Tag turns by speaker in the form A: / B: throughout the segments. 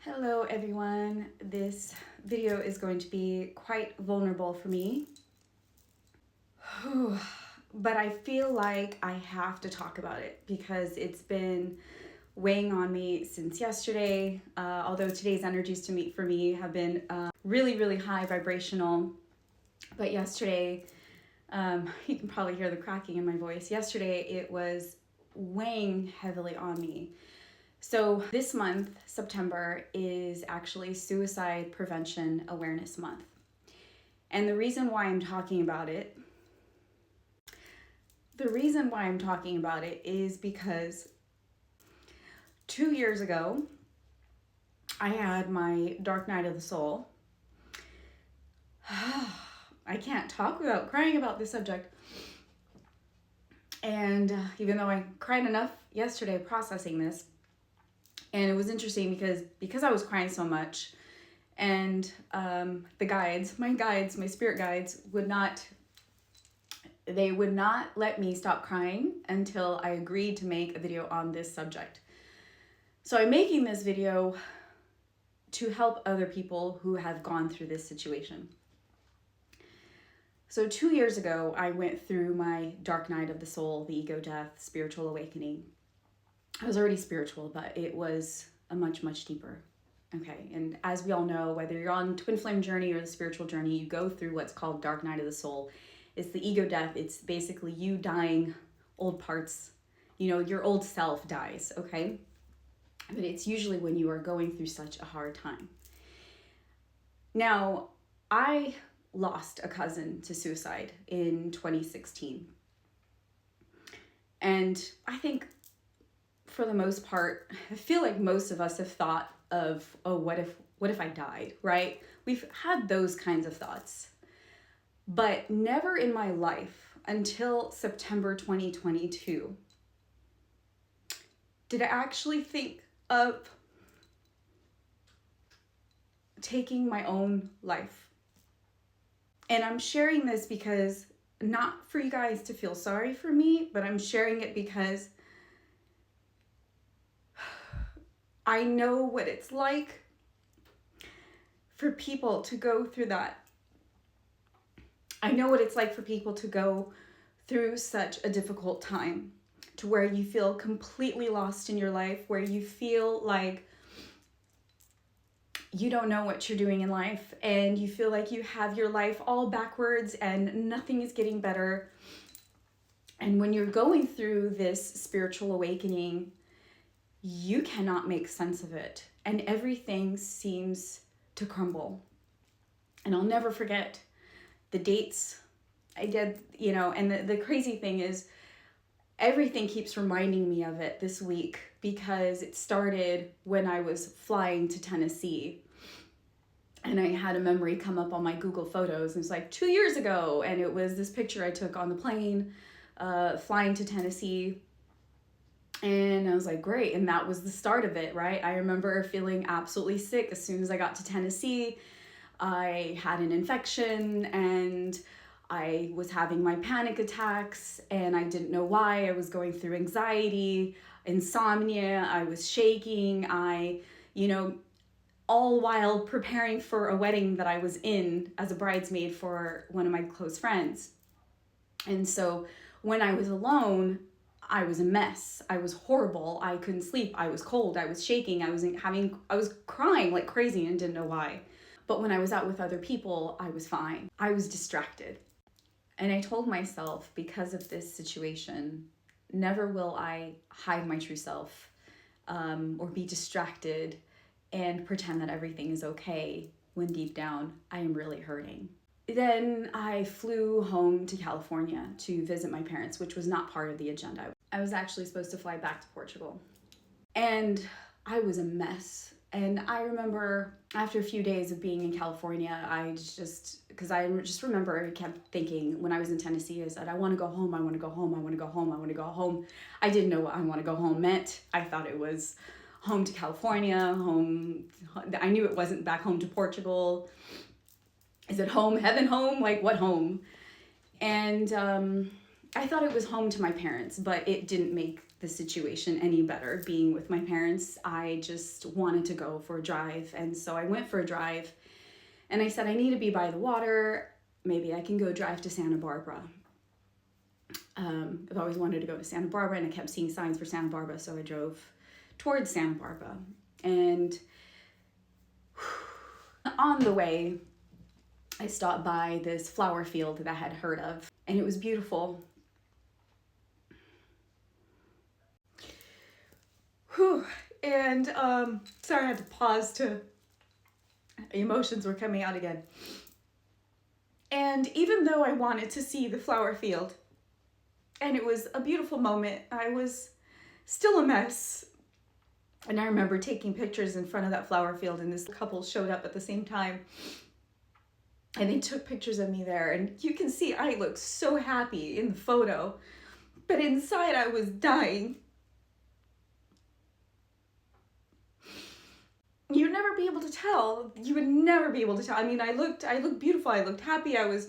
A: Hello everyone, this video is going to be quite vulnerable for me, but I feel like I have to talk about it because it's been weighing on me since yesterday, although today's energies for me have been really high vibrational, but yesterday, you can probably hear the cracking in my voice, yesterday it was weighing heavily on me. So this month, September, is actually Suicide Prevention Awareness Month. And the reason why I'm talking about it is because 2 years ago, I had my dark night of the soul. I can't talk without crying about this subject. And even though I cried enough yesterday processing this, and it was interesting because I was crying so much, and my spirit guides would not let me stop crying until I agreed to make a video on this subject. So I'm making this video to help other people who have gone through this situation. So 2 years ago, I went through my dark night of the soul, the ego death, spiritual awakening. I was already spiritual, but it was a much deeper. Okay, and as we all know, whether you're on twin flame journey or the spiritual journey, you go through what's called dark night of the soul. It's the ego death. It's basically you dying old parts. Your old self dies, okay? But it's usually when you are going through such a hard time. Now, I lost a cousin to suicide in 2016. And I think for the most part, I feel like most of us have thought of, oh, what if I died, right? We've had those kinds of thoughts. But never in my life until September 2022 did I actually think of taking my own life. And I'm sharing this because, not for you guys to feel sorry for me, but I'm sharing it because I know what it's like for people to go through that. I know what it's like for people to go through such a difficult time, to where you feel completely lost in your life, where you feel like you don't know what you're doing in life, and you feel like you have your life all backwards and nothing is getting better. And when you're going through this spiritual awakening, you cannot make sense of it, and everything seems to crumble. And I'll never forget the dates I did, and the crazy thing is everything keeps reminding me of it this week, because it started when I was flying to Tennessee, and I had a memory come up on my Google Photos, and it's like 2 years ago, and it was this picture I took on the plane flying to Tennessee. And I was like, great. And that was the start of it, right? I remember feeling absolutely sick as soon as I got to Tennessee. I had an infection and I was having my panic attacks, and I didn't know why. I was going through anxiety, insomnia, I was shaking, all while preparing for a wedding that I was in as a bridesmaid for one of my close friends. And so when I was alone, I was a mess. I was horrible. I couldn't sleep. I was cold. I was shaking. I was crying like crazy and didn't know why. But when I was out with other people, I was fine. I was distracted. And I told myself, because of this situation, never will I hide my true self or be distracted and pretend that everything is okay when deep down I am really hurting. Then I flew home to California to visit my parents, which was not part of the agenda. I was actually supposed to fly back to Portugal. And I was a mess. And I remember after a few days of being in California, I just remember I kept thinking when I was in Tennessee, I said, I want to go home, I want to go home, I want to go home, I want to go home. I didn't know what I want to go home meant. I thought it was home to California, home. I knew it wasn't back home to Portugal. Is it home, heaven home? Like, what home? And I thought it was home to my parents, but it didn't make the situation any better. Being with my parents, I just wanted to go for a drive. And so I went for a drive and I said, I need to be by the water. Maybe I can go drive to Santa Barbara. I've always wanted to go to Santa Barbara and I kept seeing signs for Santa Barbara. So I drove towards Santa Barbara. And on the way, I stopped by this flower field that I had heard of, and it was beautiful. Whew. And sorry, I had to pause to, emotions were coming out again. And even though I wanted to see the flower field, and it was a beautiful moment, I was still a mess. And I remember taking pictures in front of that flower field, and this couple showed up at the same time. And they took pictures of me there, and you can see I looked so happy in the photo, but inside I was dying. You'd never be able to tell. You would never be able to tell. I mean, I looked beautiful. I looked happy. I was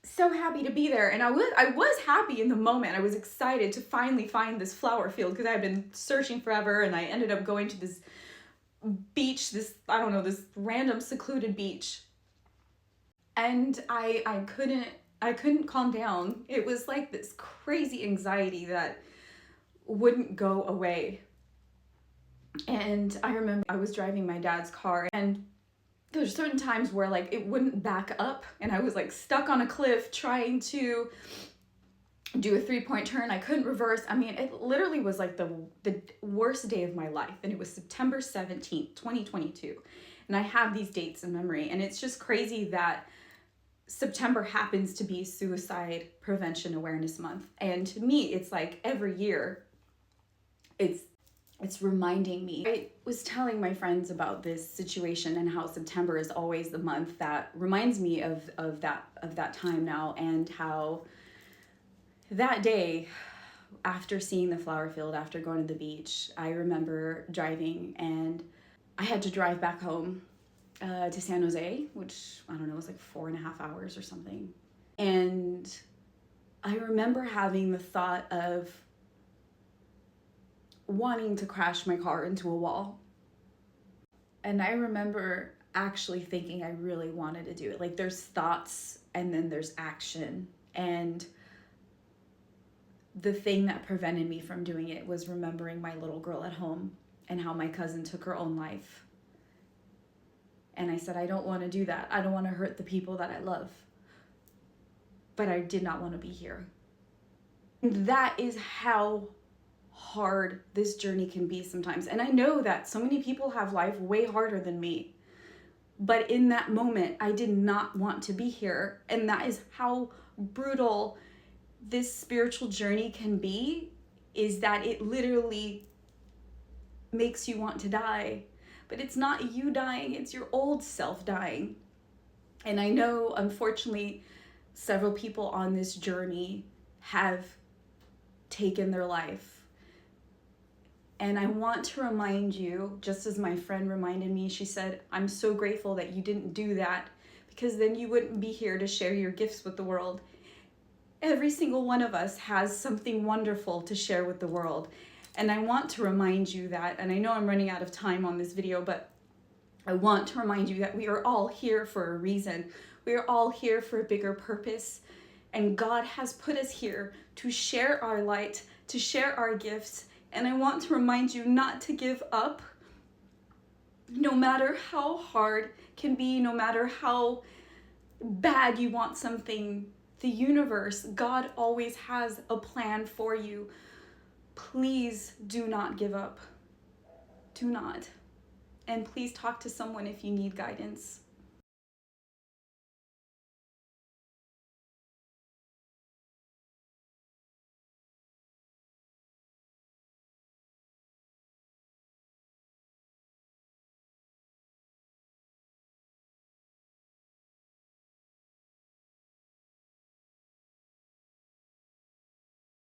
A: so happy to be there, and I was happy in the moment. I was excited to finally find this flower field because I had been searching forever, and I ended up going to this beach, this random secluded beach. And I couldn't calm down. It was like this crazy anxiety that wouldn't go away. And I remember I was driving my dad's car, and there's certain times where like it wouldn't back up, and I was like stuck on a cliff trying to do a 3-point turn. I couldn't reverse. I mean, it literally was like the worst day of my life. And it was September 17th, 2022. And I have these dates in memory, and it's just crazy that September happens to be Suicide Prevention Awareness Month. And to me, it's like every year, it's reminding me. I was telling my friends about this situation and how September is always the month that reminds me of that time now, and how that day, after seeing the flower field, after going to the beach, I remember driving, and I had to drive back home to San Jose, which, I don't know, was like 4.5 hours or something. And I remember having the thought of wanting to crash my car into a wall. And I remember actually thinking I really wanted to do it. Like, there's thoughts and then there's action. And the thing that prevented me from doing it was remembering my little girl at home and how my cousin took her own life. And I said, I don't want to do that. I don't want to hurt the people that I love. But I did not want to be here. And that is how hard this journey can be sometimes. And I know that so many people have life way harder than me. But in that moment, I did not want to be here. And that is how brutal this spiritual journey can be, is that it literally makes you want to die. But it's not you dying, it's your old self dying. And I know, unfortunately, several people on this journey have taken their life. And I want to remind you, just as my friend reminded me, she said, I'm so grateful that you didn't do that, because then you wouldn't be here to share your gifts with the world. Every single one of us has something wonderful to share with the world. And I want to remind you that, and I know I'm running out of time on this video, but I want to remind you that we are all here for a reason. We are all here for a bigger purpose. And God has put us here to share our light, to share our gifts. And I want to remind you not to give up, no matter how hard it can be, no matter how bad you want something. The universe, God always has a plan for you. Please do not give up. Do not. And please talk to someone if you need guidance.